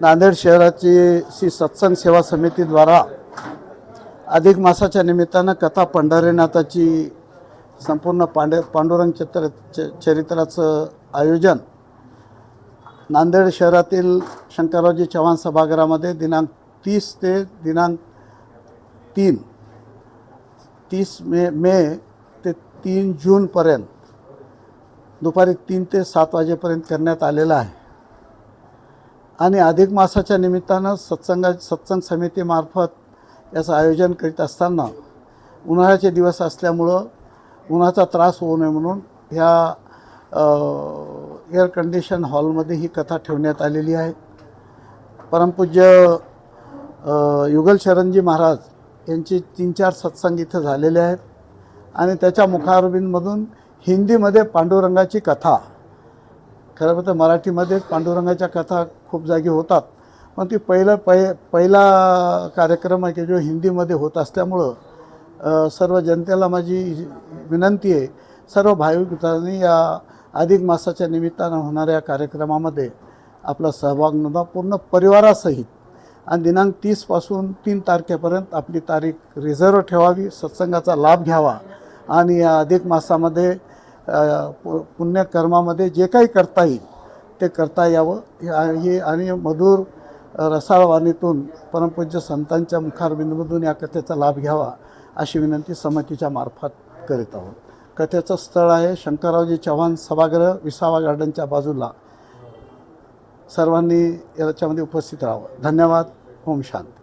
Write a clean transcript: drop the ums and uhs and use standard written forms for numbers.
नांदेड शहराची श्री सत्संग सेवा समितीद्वारा अधिक मासाच्या निमित्तानं कथा पंढरीनाथाची संपूर्ण पांडुरंग चरित्राचं आयोजन नांदेड शहरातील शंकररावजी चव्हाण सभागृहामध्ये दिनांक 30 ते दिनांक 30 मे ते 3 जूनपर्यंत दुपारी 3 ते 7 वाजेपर्यंत करण्यात आलेला आहे। आणि अधिक मासाच्या निमित्तानं सत्संग समितीमार्फत याचं आयोजन करीत असताना उन्हाळ्याचे दिवस असल्यामुळं उन्हाचा त्रास होऊ नये म्हणून ह्या एअर कंडिशन हॉलमध्ये ही कथा ठेवण्यात आलेली आहे। परमपूज्य युगल शरणजी महाराज यांचे 3-4 सत्संग इथं झालेले आहेत आणि त्याच्या मुखारबिंदमधून हिंदीमध्ये पांडुरंगाची कथा, खरं तर मराठीमध्येच पांडुरंगाच्या कथा खूप जागी होतात, पण ती पहिला कार्यक्रम आहे की जो हिंदीमध्ये होत असल्यामुळं सर्व जनतेला माझी विनंती आहे, सर्व भाविकांनी या अधिक मासाच्या निमित्तानं होणाऱ्या कार्यक्रमामध्ये आपला सहभाग नोंदवा पूर्ण परिवारासहित आणि दिनांक 30 पासून 3 तारखेपर्यंत आपली तारीख रिझर्व ठेवावी, सत्संगाचा लाभ घ्यावा आणि या अधिक मासामध्ये पुण्यकर्मामध्ये जे काही करता येईल ते करता यावं हे आणि मधुर रसाळवाणीतून परमपूज्य संतांच्या मुखारबिंदूमधून या कथेचा लाभ घ्यावा अशी विनंती समितीच्या मार्फत करीत आहोत। कथेचं स्थळ आहे शंकररावजी चव्हाण सभागृह, विसावा गार्डनच्या बाजूला। सर्वांनी याच्यामध्ये उपस्थित राहावं। धन्यवाद। ओम शांती।